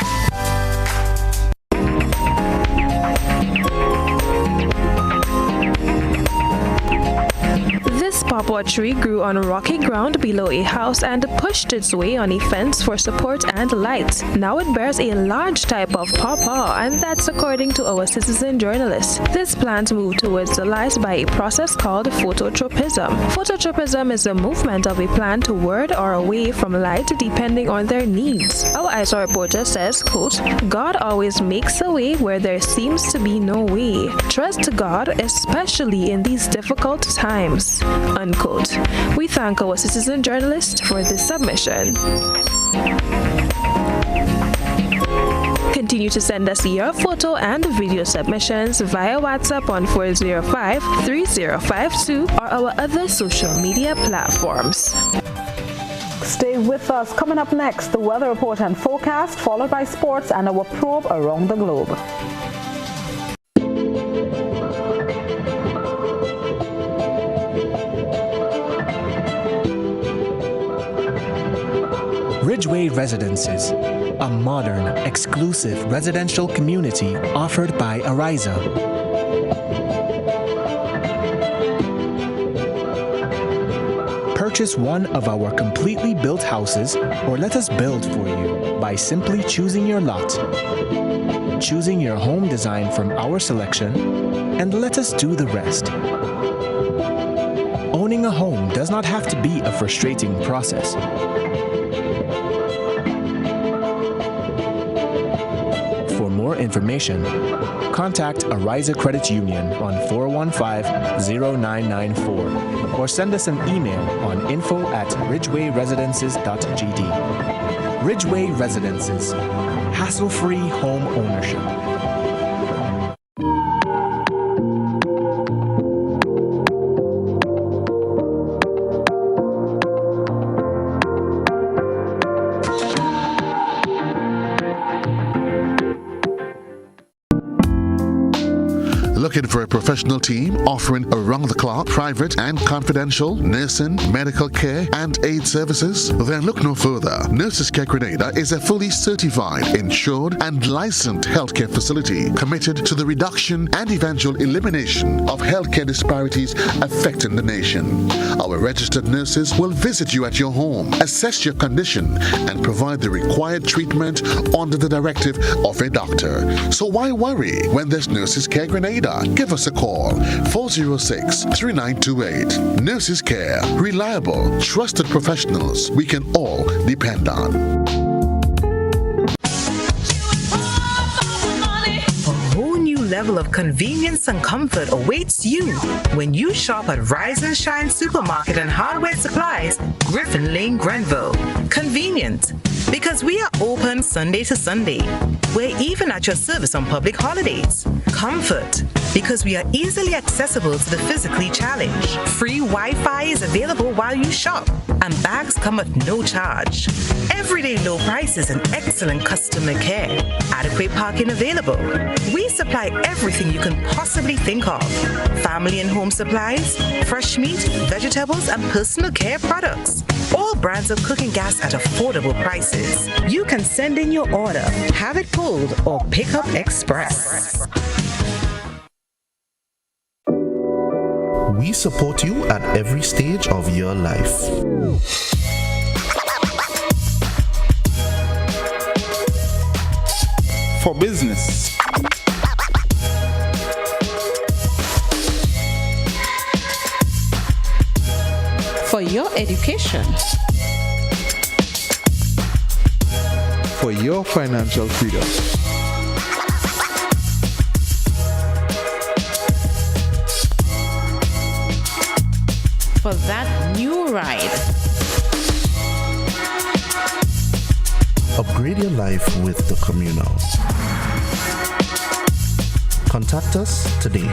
This pawpaw tree grew on rocky ground below a house and pushed its way on a fence for support and light. Now it bears a large type of pawpaw, and that's according to our citizen journalist. This plant moved towards the light by a process called phototropism. Phototropism is the movement of a plant toward or away from light depending on their needs. Our Eyesore reporter says, quote, "God always makes a way where there seems to be no way. Trust God, especially in these difficult times." Unquote. We thank our citizen journalist for this submission. Continue to send us your photo and video submissions via WhatsApp on 405-3052 or our other social media platforms. Stay with us. Coming up next, the weather report and forecast, followed by sports and our probe around the globe. Ridgeway Residences, a modern, exclusive residential community offered by Ariza. Purchase one of our completely built houses or let us build for you by simply choosing your lot, choosing your home design from our selection, and let us do the rest. Owning a home does not have to be a frustrating process. For more information, contact Ariza Credit Union on 415-0994 or send us an email on info@ridgewayresidences.gd. Ridgeway Residences, hassle-free home ownership. Looking for a professional team offering around-the-clock, private and confidential nursing, medical care, and aid services? Then look no further. Nurses Care Grenada is a fully certified, insured, and licensed healthcare facility committed to the reduction and eventual elimination of healthcare disparities affecting the nation. Our registered nurses will visit you at your home, assess your condition, and provide the required treatment under the directive of a doctor. So why worry when there's Nurses Care Grenada? Give us a call, 406-3928. Nurses Care, reliable, trusted professionals we can all depend on. A whole new level of convenience and comfort awaits you when you shop at Rise and Shine Supermarket and Hardware Supplies, Griffin Lane, Grenville. Convenient, Because we are open Sunday to Sunday. We're even at your service on public holidays. Comfort, because we are easily accessible to the physically challenged. Free Wi-Fi is available while you shop, and bags come at no charge. Everyday low prices and excellent customer care. Adequate parking available. We supply everything you can possibly think of. Family and home supplies, fresh meat, vegetables, and personal care products. All brands of cooking gas at affordable prices. You can send in your order, have it pulled, or pick up express. We support you at every stage of your life. For business, For your education. for your financial freedom. For that new ride. Upgrade your life with the Communal. Contact us today.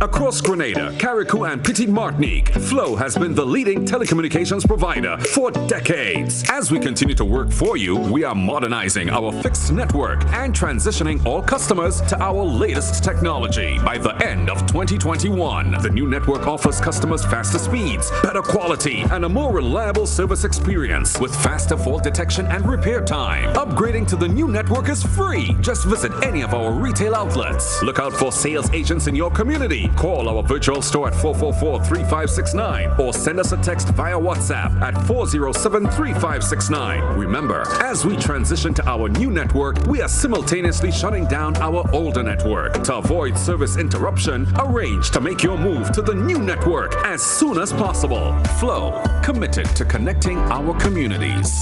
Across Grenada, Carriacou, and Petite Martinique, Flow has been the leading telecommunications provider for decades. As we continue to work for you, we are modernizing our fixed network and transitioning all customers to our latest technology. By the end of 2021, the new network offers customers faster speeds, better quality, and a more reliable service experience with faster fault detection and repair time. Upgrading to the new network is free. Just visit any of our retail outlets. Look out for sales agents in your community. Call our virtual store at 444-3569 or send us a text via WhatsApp at 407-3569. Remember, as we transition to our new network, we are simultaneously shutting down our older network. To avoid service interruption, arrange to make your move to the new network as soon as possible. Flow, committed to connecting our communities.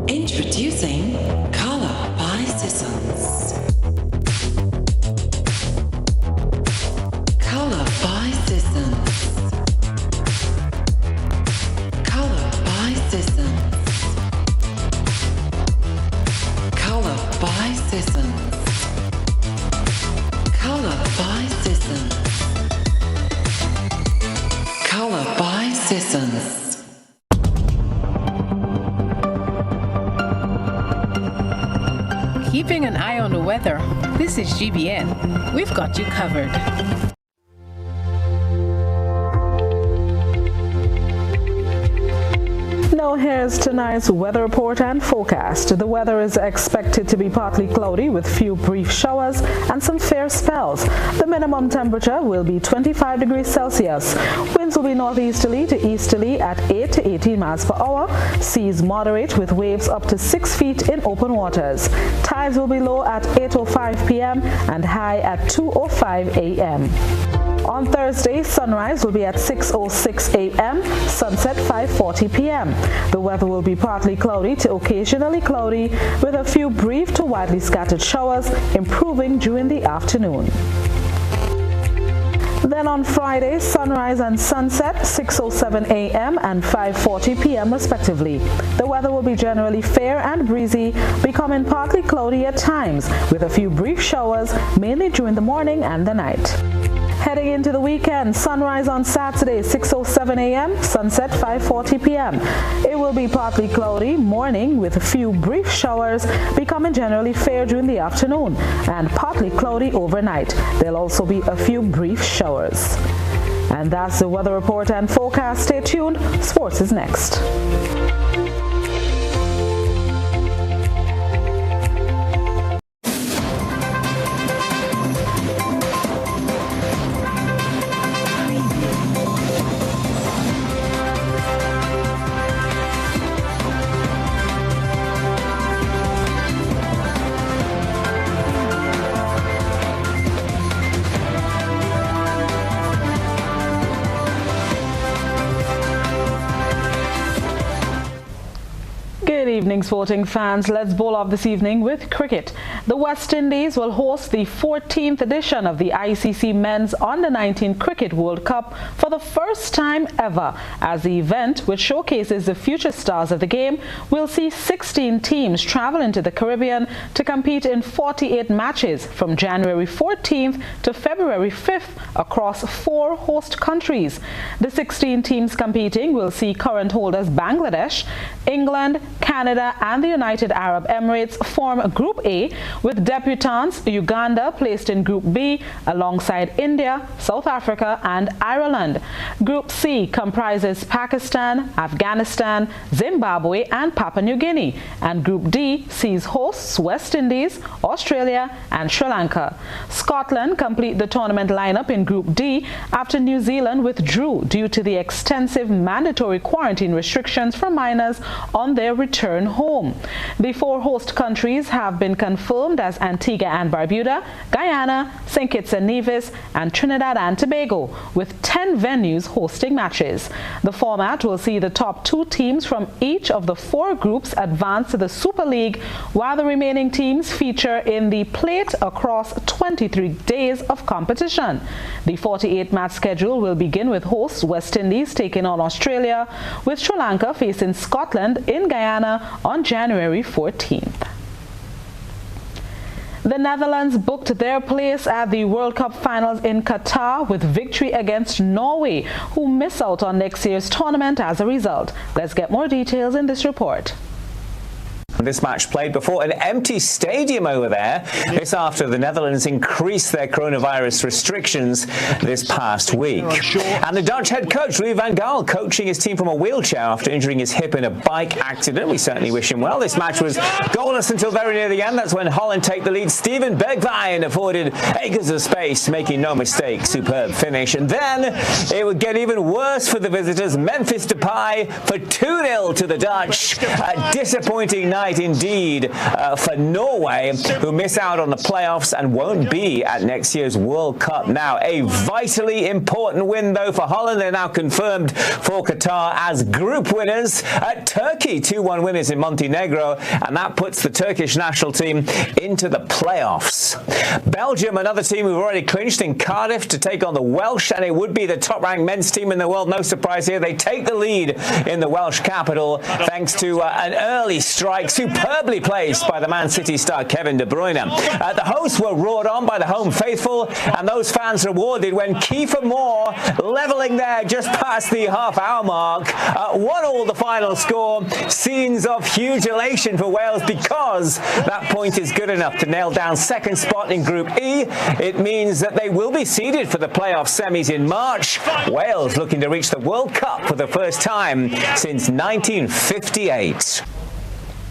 Introducing Color by Sissons. Color by Sissons. Color by Sissons. Color by Sissons. Color by Sissons. Color by Sissons. Keeping an eye on the weather. This is GBN. We've got you covered. Now here's tonight's weather report and forecast. The weather is expected to be partly cloudy with few brief showers and some fair spells. The minimum temperature will be 25 degrees Celsius. Winds will be northeasterly to easterly at 8 to 18 miles per hour. Seas moderate with waves up to 6 feet in open waters. Tides will be low at 8:05 p.m. and high at 2:05 a.m. On Thursday, sunrise will be at 6:06 a.m., sunset 5:40 p.m. The weather will be partly cloudy to occasionally cloudy with a few brief to widely scattered showers, improving during the afternoon. Then on Friday, sunrise and sunset 6:07 a.m. and 5:40 p.m. respectively. The weather will be generally fair and breezy, becoming partly cloudy at times with a few brief showers, mainly during the morning and the night. Heading into the weekend, sunrise on Saturday 6:07 a.m., sunset 5:40 p.m. It will be partly cloudy morning with a few brief showers, becoming generally fair during the afternoon, and partly cloudy overnight. There'll also be a few brief showers. And that's the weather report and forecast. Stay tuned. Sports is next. Good evening, sporting fans. Let's bowl off this evening with cricket. The West Indies will host the 14th edition of the ICC Men's Under-19 Cricket World Cup for the first time ever, as the event, which showcases the future stars of the game, will see 16 teams travel into the Caribbean to compete in 48 matches from January 14th to February 5th across 4 host countries. The 16 teams competing will see current holders Bangladesh, England, Canada and the United Arab Emirates form Group A, with debutants Uganda placed in Group B alongside India, South Africa and Ireland. Group C comprises Pakistan, Afghanistan, Zimbabwe and Papua New Guinea, and Group D sees hosts West Indies, Australia and Sri Lanka. Scotland complete the tournament lineup in Group D after New Zealand withdrew due to the extensive mandatory quarantine restrictions for minors on their return home. The 4 host countries have been confirmed as Antigua and Barbuda, Guyana, St. Kitts and Nevis and Trinidad and Tobago, with 10 venues hosting matches. The format will see the top 2 teams from each of the 4 groups advance to the Super League, while the remaining teams feature in the plate across 23 days of competition. The 48-match schedule will begin with hosts West Indies taking on Australia, with Sri Lanka facing Scotland in Guyana on January 14th. The Netherlands booked their place at the World Cup finals in Qatar with victory against Norway, who miss out on next year's tournament as a result. Let's get more details in this report. This match played before an empty stadium over there. This after the Netherlands increased their coronavirus restrictions this past week. And the Dutch head coach, Louis van Gaal, coaching his team from a wheelchair after injuring his hip in a bike accident. We certainly wish him well. This match was goalless until very near the end. That's when Holland take the lead. Steven Bergwijn afforded acres of space, making no mistake. Superb finish. And then it would get even worse for the visitors. Memphis Depay for 2-0 to the Dutch. A disappointing night indeed for Norway, who miss out on the playoffs and won't be at next year's World Cup. Now, a vitally important win, though, for Holland. They're now confirmed for Qatar as group winners. Turkey, 2-1 winners in Montenegro, and that puts the Turkish national team into the playoffs. Belgium, another team who've already clinched in Cardiff to take on the Welsh, and it would be the top-ranked men's team in the world. No surprise here. They take the lead in the Welsh capital thanks to an early strike superbly placed by the Man City star Kevin De Bruyne. The hosts were roared on by the home faithful, and those fans rewarded when Kiefer Moore, levelling there just past the half-hour mark, 1-1 the final score. Scenes of huge elation for Wales because that point is good enough to nail down second spot in Group E. It means that they will be seeded for the playoff semis in March. Wales looking to reach the World Cup for the first time since 1958.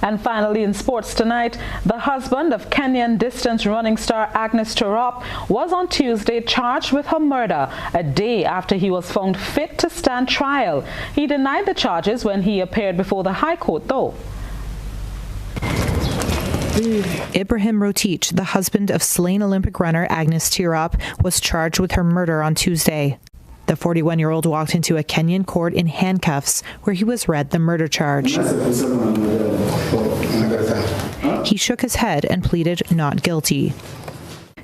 And finally, in sports tonight, the husband of Kenyan distance running star Agnes Tirop was on Tuesday charged with her murder a day after he was found fit to stand trial. He denied the charges when he appeared before the High Court, though. Ibrahim Rotich, the husband of slain Olympic runner Agnes Tirop, was charged with her murder on Tuesday. The 41-year-old walked into a Kenyan court in handcuffs, where he was read the murder charge. He shook his head and pleaded not guilty.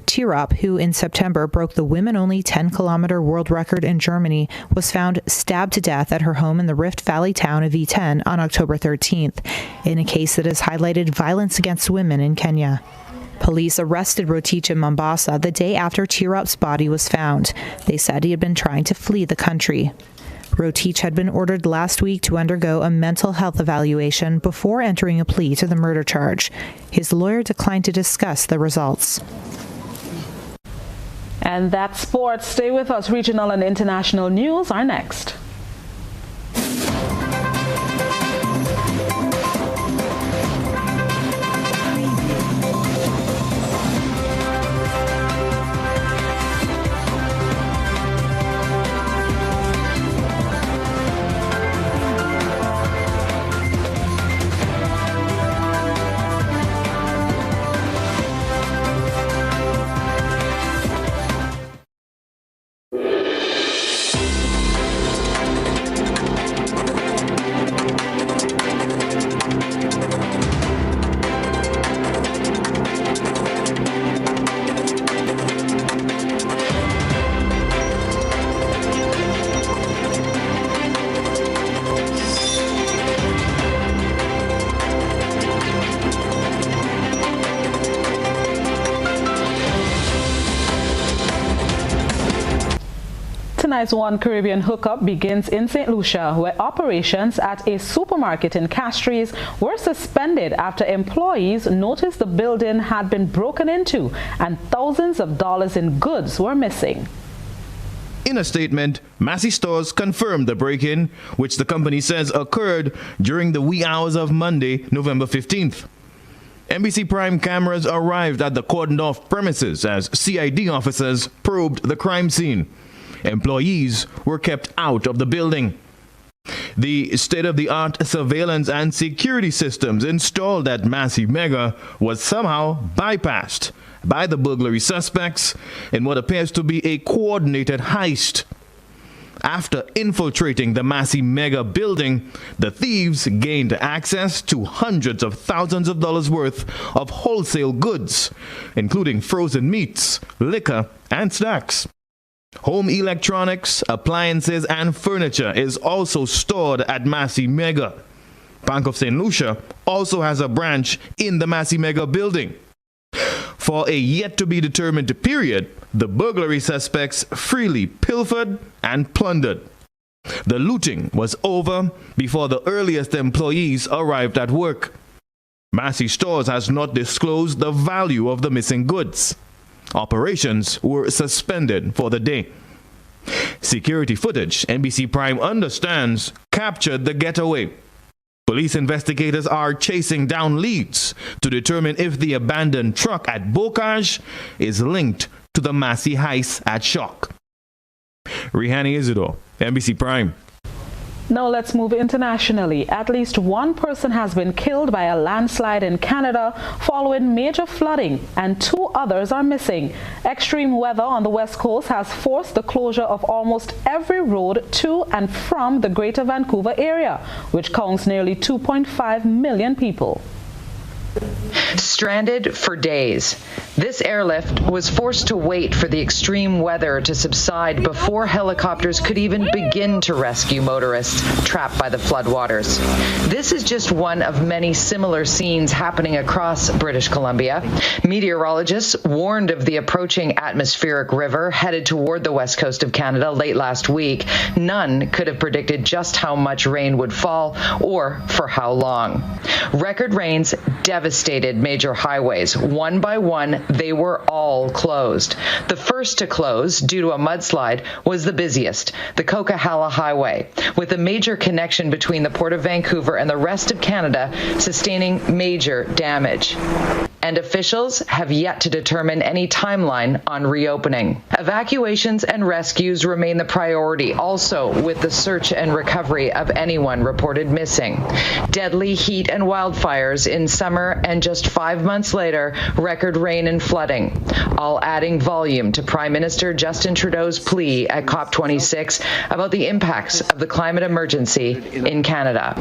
Tirop, who in September broke the women-only 10-kilometer world record in Germany, was found stabbed to death at her home in the Rift Valley town of Iten on October 13th, in a case that has highlighted violence against women in Kenya. Police arrested Rotich in Mombasa the day after Tirop's body was found. They said he had been trying to flee the country. Rotich had been ordered last week to undergo a mental health evaluation before entering a plea to the murder charge. His lawyer declined to discuss the results. And that's sports. Stay with us. Regional and international news are next. Tonight's One Caribbean hookup begins in St. Lucia, where operations at a supermarket in Castries were suspended after employees noticed the building had been broken into and thousands of dollars in goods were missing. In a statement, Massey Stores confirmed the break-in, which the company says occurred during the wee hours of Monday, November 15th. NBC Prime cameras arrived at the cordoned-off premises as CID officers probed the crime scene. Employees were kept out of the building. The state-of-the-art surveillance and security systems installed at Massey Mega was somehow bypassed by the burglary suspects in what appears to be a coordinated heist. After infiltrating the Massey Mega building, the thieves gained access to hundreds of thousands of dollars worth of wholesale goods, including frozen meats, liquor, and snacks. Home electronics, appliances, and furniture is also stored at Massey Mega. Bank of St. Lucia also has a branch in the Massey Mega building. For a yet-to-be-determined period, the burglary suspects freely pilfered and plundered. The looting was over before the earliest employees arrived at work. Massey Stores has not disclosed the value of the missing goods. Operations were suspended for the day. Security footage, NBC Prime understands, captured the getaway. Police investigators are chasing down leads to determine if the abandoned truck at Bocage is linked to the Massey heist at Shock. Rihani Isidore, NBC Prime. Now let's move internationally. At least one person has been killed by a landslide in Canada following major flooding, and 2 others are missing. Extreme weather on the west coast has forced the closure of almost every road to and from the Greater Vancouver area, which counts nearly 2.5 million people. Stranded for days. This airlift was forced to wait for the extreme weather to subside before helicopters could even begin to rescue motorists trapped by the floodwaters. This is just one of many similar scenes happening across British Columbia. Meteorologists warned of the approaching atmospheric river headed toward the west coast of Canada late last week. None could have predicted just how much rain would fall or for how long. Record rains devastated major highways. One by one, they were all closed. The first to close, due to a mudslide, was the busiest, the Coquihalla Highway, with a major connection between the Port of Vancouver and the rest of Canada sustaining major damage. And officials have yet to determine any timeline on reopening. Evacuations and rescues remain the priority, also with the search and recovery of anyone reported missing. Deadly heat and wildfires in summer, and just 5 months later, record rain and flooding, all adding volume to Prime Minister Justin Trudeau's plea at COP26 about the impacts of the climate emergency in Canada.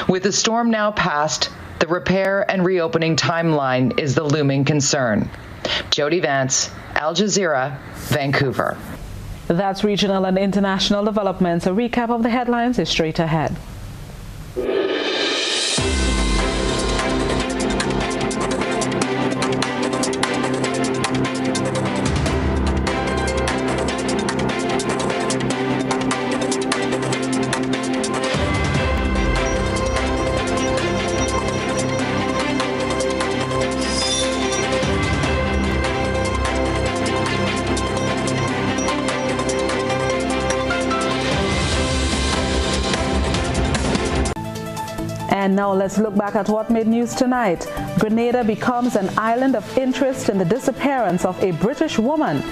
With the storm now past, the repair and reopening timeline is the looming concern. Jody Vance, Al Jazeera, Vancouver. That's regional and international developments. A recap of the headlines is straight ahead. And now let's look back at what made news tonight. Grenada becomes an island of interest in the disappearance of a British woman.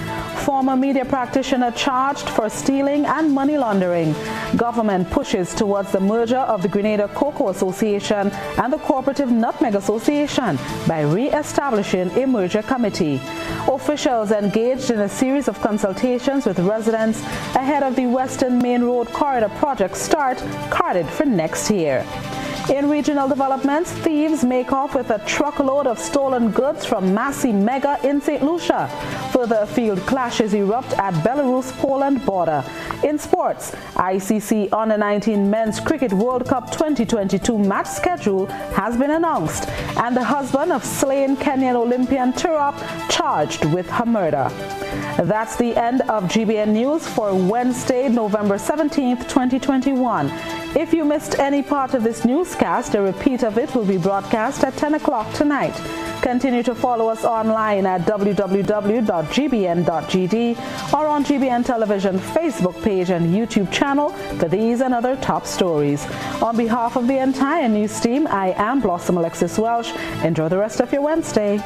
Former media practitioner charged for stealing and money laundering. Government pushes towards the merger of the Grenada Cocoa Association and the Cooperative Nutmeg Association by re-establishing a merger committee. Officials engaged in a series of consultations with residents ahead of the Western Main Road Corridor project start, carted for next year. In regional developments, thieves make off with a truckload of stolen goods from Massey Mega in St. Lucia. Further afield, clashes erupt at Belarus-Poland border. In sports, ICC Under-19 Men's Cricket World Cup 2022 match schedule has been announced, and the husband of slain Kenyan Olympian Turop charged with her murder. That's the end of GBN News for Wednesday, November 17th, 2021. If you missed any part of this newscast, a repeat of it will be broadcast at 10 o'clock tonight. Continue to follow us online at www.gbn.gd or on GBN Television Facebook page and YouTube channel for these and other top stories. On behalf of the entire news team, I am Blossom Alexis-Welsh. Enjoy the rest of your Wednesday.